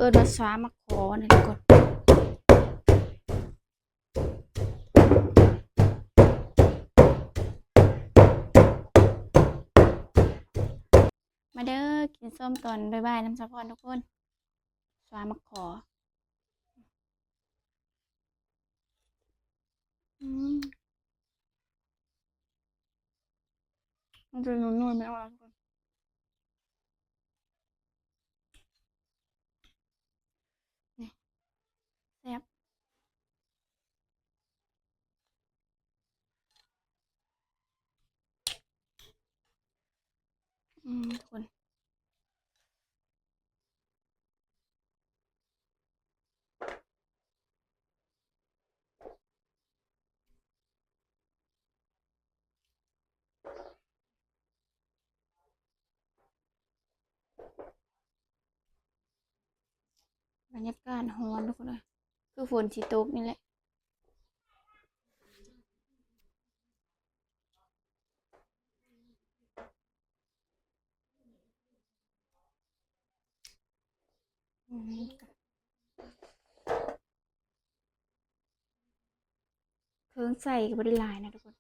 ญว่าสวามาขอนะทุกคนมาเด้อกินส้มตอนบ่ายๆน้ำสะพอนทุกคนสวามาขอมันจะนุ่มๆไม่เอาแล้วทุกคนนี่แซ่บทุกคนบรรยากาศร้อนทุกคนเลยคือฝนสิตกนี่แหละเครื่องใส่กับบริลายนะทุกคน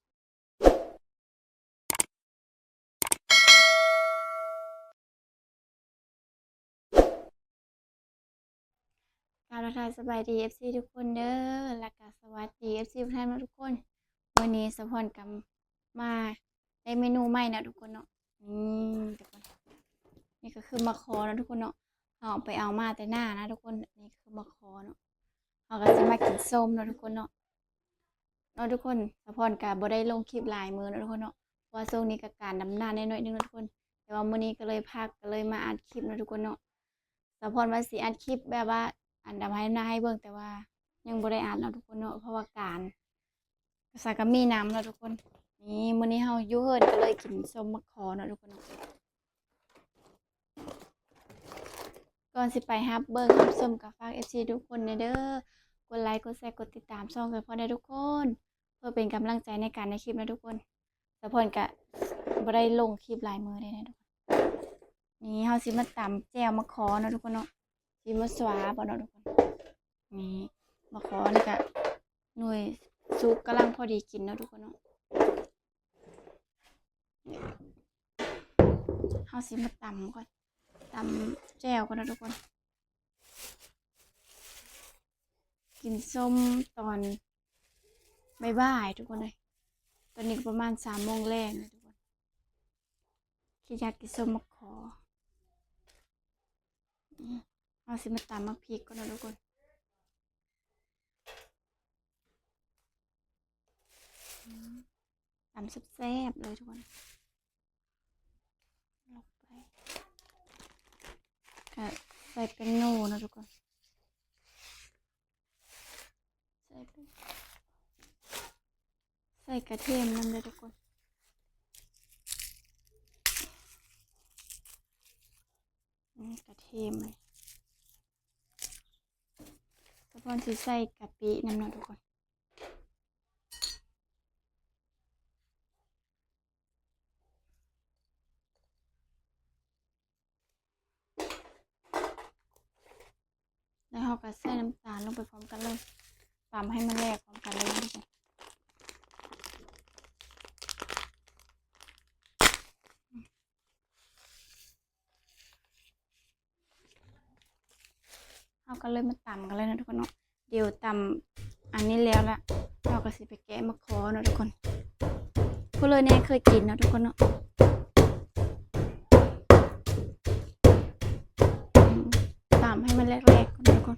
การทักทายสบายดี FC ทุกคนเด้อและก็สวัสดี FC ทุกท่านทุกคนวันนี้สะพอนกำมาได้เมนูใหม่นะทุกคนเนาะทุกคนนี่ก็คือมะขอนะทุกคนเนาะเอาไปเอามาแต่หน้านะทุกคนนี่คือมะขอเนาะเราก็จะมากินส้มนะทุกคนเนาะทุกคนสะพอนกะบ่ได้ลงคลิปหลายมือนะทุกคนเนาะเพราะว่าช่วงนี้กับการดำนาหน่อยนึงนะทุกคนแต่ว่ามื้อนี้ก็เลยพักก็เลยมาอัดคลิปนะทุกคนเนาะสะพอนว่าสิอัดคลิปแบบว่าอันดำให้หน้าให้เบิ่งแต่ว่ายังบ่ได้อัดเนาะทุกคนเนาะเพราะว่าการสากมีน้ำเนาะทุกคนนี่มื้อนี้เฮาอยู่เฮิรนก็เลยกินส้มมะขอเนาะทุกคนเนาะก่อนสิไปฮับเบิ่งรับชมกับฝาก FC ทุกคนเด้อกดไลค์กดแชร์กดติดตามช่องสะพอนได้ทุกคนเพื่อเป็นกำลังใจในการในคลิปนะทุกคนสะพอนก็บ่ได้ลงคลิปหลายมื้อเลยนะทุกคนนี่เฮาสิมาตำแจ่วมะขอเนาะทุกคนเนาะสิมาสวาบ่เนาะทุกคนนี่มะขอนี่ก็หน่วยสุกกำลังพอดีกินเนาะทุกคนเนาะเฮาสิมาตำก่อนตำแจ่วก่อนนะทุกคนกินส้มตอนบ่ายๆทุกคนเลยตอนนี้ประมาณ3 โมงแรกนะทุกคนคิดอยากกินส้มมะขอเอาสิมาตำมะพริกก่อนนะทุกคนตำแซ่บๆเลยทุกคนลงไปก็ใส่เป็นโน่นะทุกคนใส่กระเทียมนั่นเลยทุกคนกระเทียมเลยสะพอนสิใส่กะปิน้ำนะทุกคนแล้วเราก็ใส่น้ำตาลลงไปพร้อมกันเลยตำให้มันแหลกพร้อมกันเลยนะทุกคนเราก็เลยมาตำกันเลยนะทุกคนเนาะเดี๋ยวตำอันนี้แล้วละเราก็สิไปแกะมะขอเนาะทุกคนพวกเลยเนี่ยเคยกินนะทุกคนเนาะตำให้มันแหลกๆก่อนทุกคน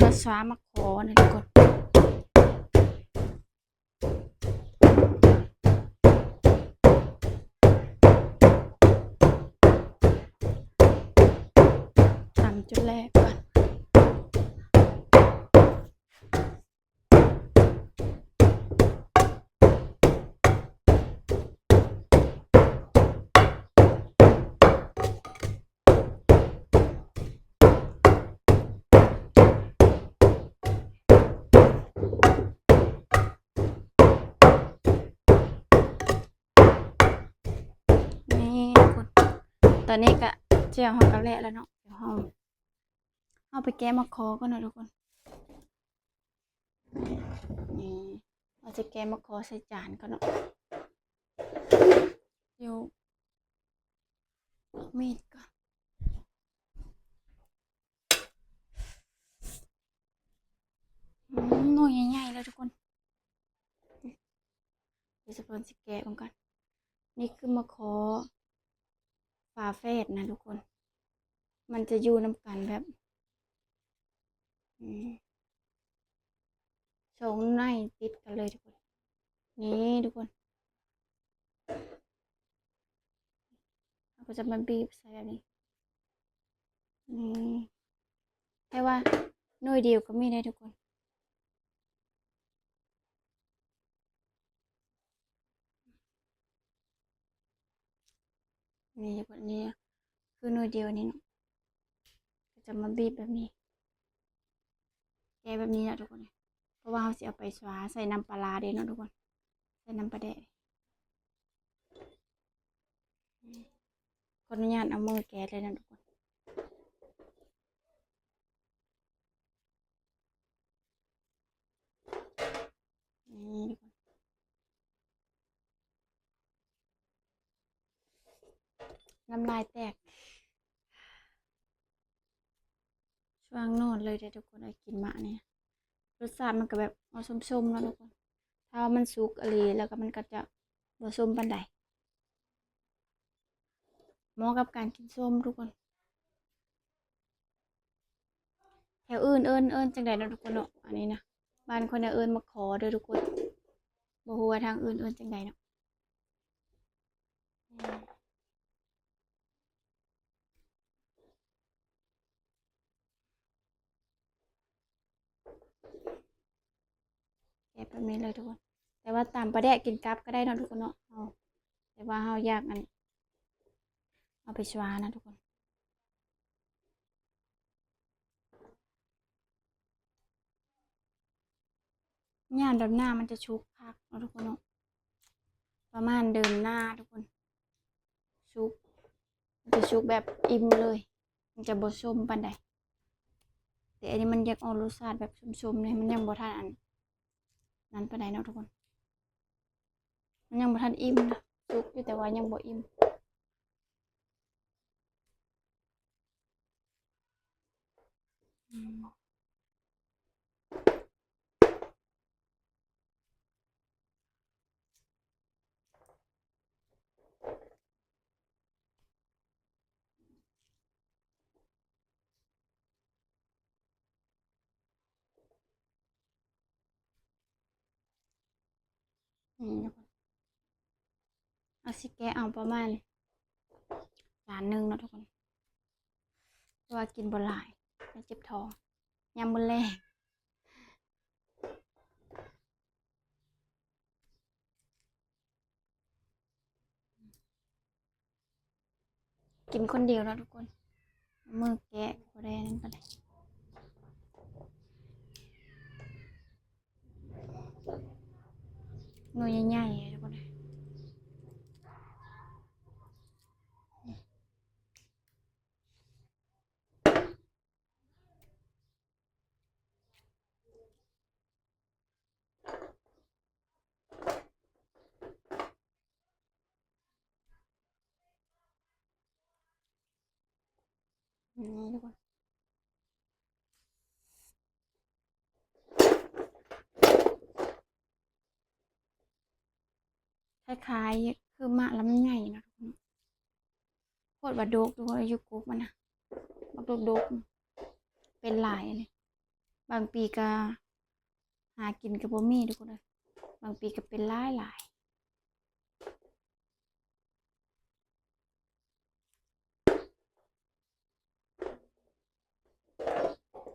มาสวามาขอนะทุกคนตำจุดแรกก่อน ตอนนี้ก็เจียวเฮาก็แล้วเนาะเดี๋ยวเฮาไปแกะมะขอก่อนเนาะทุกคนนี่เราจะแกะมะขอใส่จานก่อนเนาะเดี๋ยวเอามีดก่อนหน่วยใหญ่ๆเลยทุกคนเดี๋ยวจะเพิ่นสิแกะมันก่อนนี่คือมะขอฝาแฝดนะทุกคนมันจะอยู่นำกันแบบสองในติดกันเลยทุกคนนี่ทุกคนเราก็จะมาบีบใส่แบบนี้นี่แต่ว่าหน่วยเดียวก็มีได้ทุกคนนี่ทุกคนนี่คือหน่วยเดียวนี่เนาะก็จะมาบีบแบบนี้แกะแบบนี้นะทุกคนเพราะว่าเราจะเอาไปสวาใส่น้ำปลาร้าเด้เนาะทุกคนใส่น้ำปลาแดกขออนุญาตเอามือแกะเลยนะทุกคนนี่ทุกคนน้ำลายแตกช่วงโน่นเลยเด้อทุกคนได้กินมะเนี่ยรสชาติมันก็แบบเอาส้มๆแล้วทุกคนถ้ามันสุกอะไรแล้วก็มันก็จะบ่ส้มปานใดเหมาะกับการกินส้มทุกคนแถวอื่นเอิ้นจังใดเนาะทุกคนเนาะอันนี้นะบ้านคนน่ะเอิ้นมะขอเด้อทุกคนบ่ฮู้ว่าทางอื่นเอิ้นจังใดเนาะแกะแบบนี้เลยทุกคนแต่ว่าตามปลาแดกกินกับก็ได้เนาะทุกคนเนาะเอาแต่ว่าเฮาอยากอันเอาไปชวานะทุกคนย่านดำหน้ามันจะชุกคักเนาะทุกคนเนาะประมาณเดินหน้าทุกคนชุกมันจะชุกแบบอิ่มเลยมันจะบ่ส้มปานใดแต่อันนี้มันอยากออกรสชาติแบบส้มๆเนี่ยมันยังบ่ทันอันนั้นปานใดเนาะทุกคนมันยังบ่ทันอิ่มนะชุกอยู่แต่ว่ายังบ่อิ่มทุกคนเอาสิแกะเอาประมาณจานหนึงเนาะทุกคนเพราะว่ากินบ่หลายมันเจ็บท้องยามมื้อแลงกินคนเดียวเนาะทุกคนมือแกะบ่ได้นั่นปานใดหน่วยใหญ่ๆทุกคนนี่ทุกคนคล้ายๆคือมะลำไยเนาะทุกคนโคตรว่าดกทุกคนอยู่กกมันน่ะบักดกๆเป็นหลายเลยบางปีก็หากินก็บ่มีทุกคนเอ้ยบางปีก็เป็นหลายๆ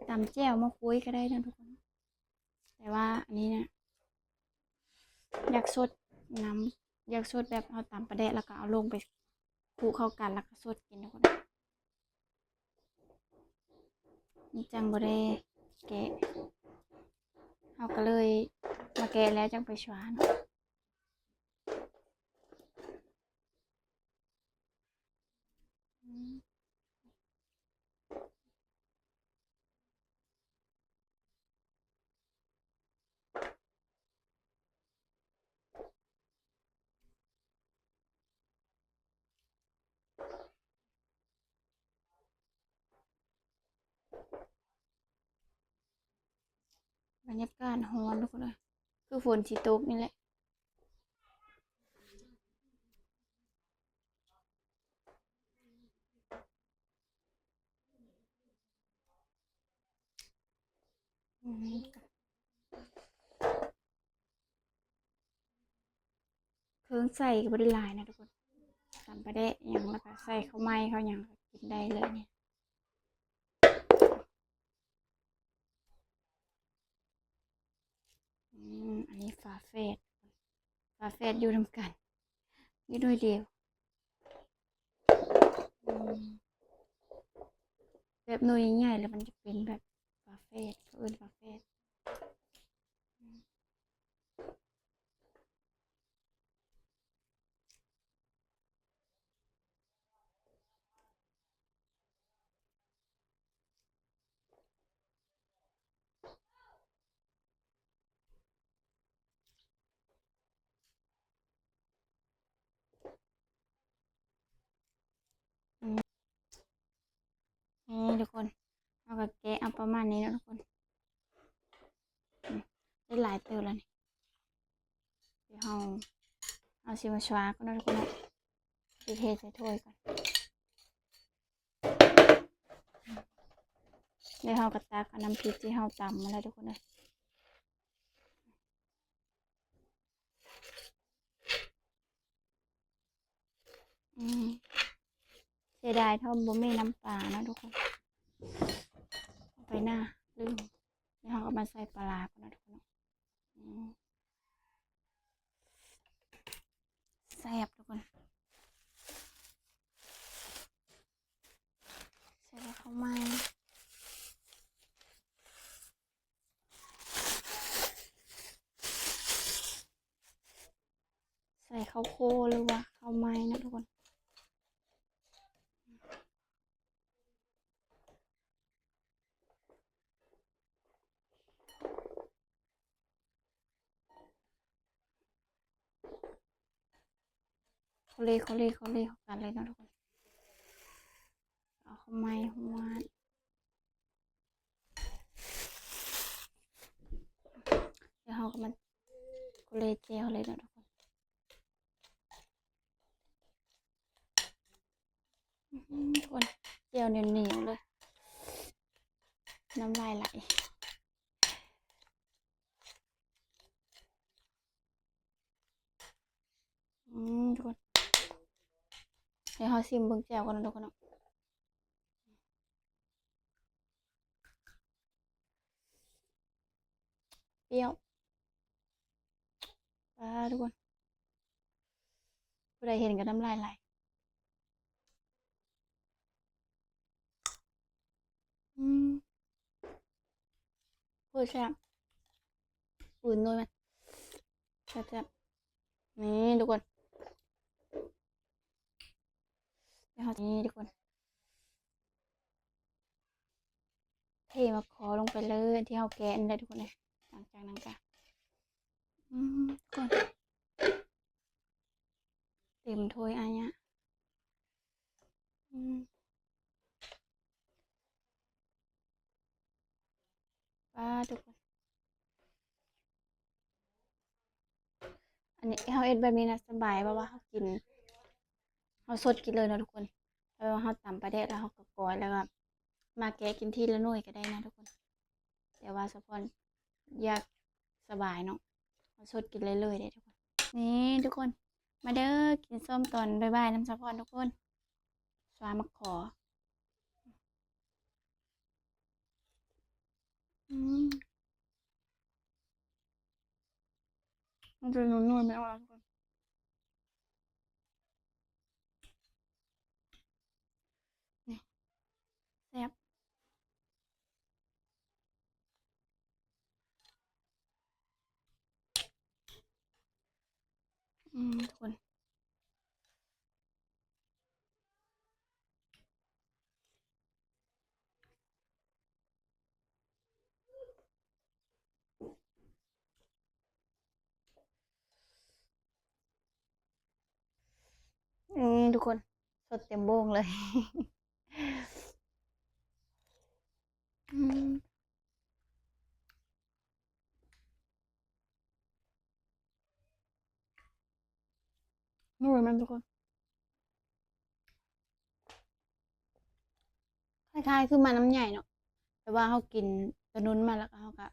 ตำแจ่วมะกรูดก็ได้นะทุกคนแต่ว่าอันนี้เนี่ยอยากสดน้ำอยากสดแบบเอาตำปลาแดกแล้วก็เอาลงไปคลุกเข้ากันแล้วก็สดกินทุกคนนี่จังบ่ได้แกะเอาก็เลยมาแกะแล้วจังไปชวาเนาะ รรยากาศร้อนทุกคนเลยคือฝนสิตกนี่แหละอืมเครื่องใส่ก็บ่ได้หลายนะทุกคนตำปลาแดะหยังแล้วก็ใส่ข้าวไหม้ข้าวหยังก็กินได้เลยเนี่ยอันนี้ฝาแฝดอยู่นำกันอยู่ด้วยเดียวอืมแบบหน่วยใหญ่ๆแล้วมันจะเป็นแบบฝาแฝดเขาเอิ้นฝาแฝดอืมนี่ทุกคนเอาก็แกะเอาประมาณนี้นะทุกคนได้หลายเติบแล้วนี่เดี๋ยวเอาสิมาชวาก่อนนะทุกคนนะสิเทใส่ถ้วยก่อนเดี๋ยวเราก็ตักเอาน้ำพริกที่เราตำมาแล้วทุกคนเลยอืมเสียดายเท่าบ่มีน้ำปลานะทุกคนเอาไปหน้าลืมเดี๋ยวเราก็มาใส่ปลาร้าก่อนนะทุกคนอืมแซ่บทุกคนใส่แล้วเข้ามาใส่ข้าวโพดหรือว่าข้าวไม้นะทุกคนเขาเลยเขากันเลยนะทุกคนเอาข้าวไม้หัวเดี๋ยวเราก็มาเขาเลยเจียวเลยนะทุกคนทุกคนเจียวเหนียวๆเลยน้ำลายไหลทุกคนเดี๋ยวเราชิมเบิ่งแจ่วกันนะทุกคนเนาะเปรี้ยวทุกคนผู้ใดเห็นก็น้ำลายไหลอืมพูดแซ่บอุ่นด้วยมันแซ่บๆนี่ทุกคนเดี๋ยวเรานี่ทุกคนเทมาขอลงไปเลยที่เราแกะนี่เลยทุกคนเลยหลังจากนั้นก็ทุกคนเต็มถ้วยอันเนี้ยอืมทุกคนอันนี้เขาเอ็ดแบบนี้นะสบายเพราะว่าเขากินเขาสดกินเลยนะทุกคนเพราะว่าเขาตำปลาแดกแล้วเขาก็กรอยแล้วก็มาแกะกินทีละหน่วยก็ได้นะทุกคนแต่ว่าสะพอนอยากสบายเนาะเขาสดกินเลยได้ทุกคนนี่ทุกคนมาเด้อกินส้มตอนบ่ายๆน้ำสะพอนทุกคนสวามาขออืมมันจะนุ่มๆไม่เอาแล้วทุกคนนี่แซ่บทุกคนทุกคนสดเต็มโบ้งเลยอืม นู่นมันทุกคนคล้ายๆคือมันน้ำใหญ่เนาะแต่ว่าเขากินตัวนุ้นมาแล้วก็เขาก็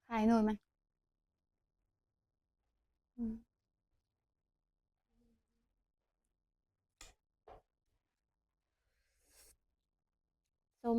คล้ายนู่นมันอืมส้ม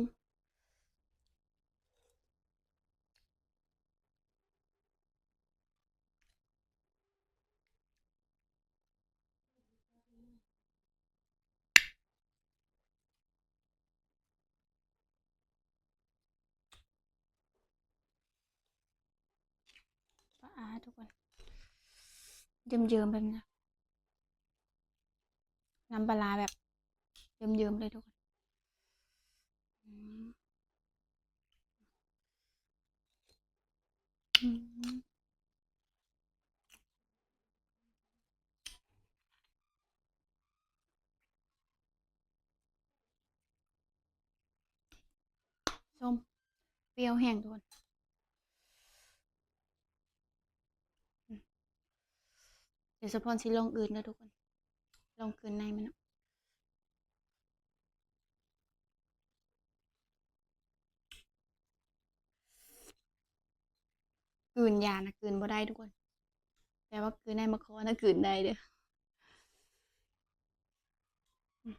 ปลาอาทุกคนเยิ้มๆแบบนี้น้ำปลาร้าแบบเยิ้มๆเลยทุกคนอืมอืมส้มเปรี้ยวแห้งทุกคนอืมเดี๋ยวสะพอนสิลองอื่นนะทุกคนลองคืนในมันเนาะกลืนยานะกลืนบ่ได้ทุกคนแต่ว่ากลืนในมะขอนะกลืนได้เด้ออืม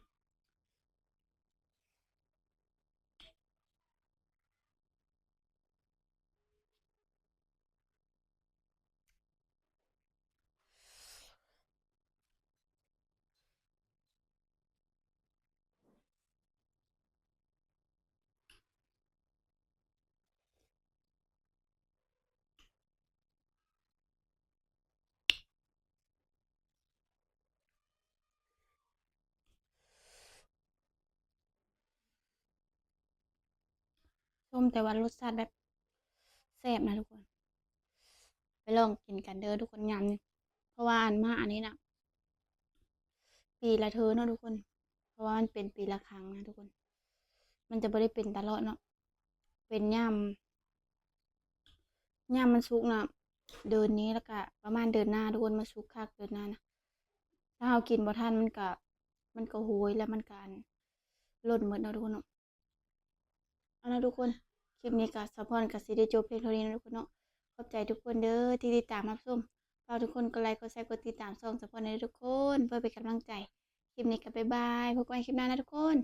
ส้มแต่ว่ารสชาติแบบแซ่บนะทุกคนไปลองกินกันเด้อทุกคนยามนี้เพราะว่าอันมาอันนี้นะปีละเธอเนาะทุกคนเพราะว่ามันเป็นปีละครั้งนะทุกคนมันจะไม่ได้เป็นตลอดเนาะเป็นย่ามมันสุกนะเดือนนี้แล้วก็ประมาณเดือนหน้าทุกคนมาสุกคักเดือนหน้านะถ้าเรากินบ่ทันมันก็โหยแล้วมันก็อันล่นหมดเนาะทุกคนเนาะเอานะทุกคนคลิปนี้ก็สะพอนกับซีได้จบเพียงเท่านี้นะทุกคนเนาะขอบใจทุกคนเด้อที่ติดตามรับชมฝากทุกคนกดไลค์กดแชร์กดติดตามช่องสะพอนให้ทุกคนเพื่อเป็นกำลังใจคลิปนี้ก็บ๊ายบายพบกันใหม่คลิปหน้านะทุกคน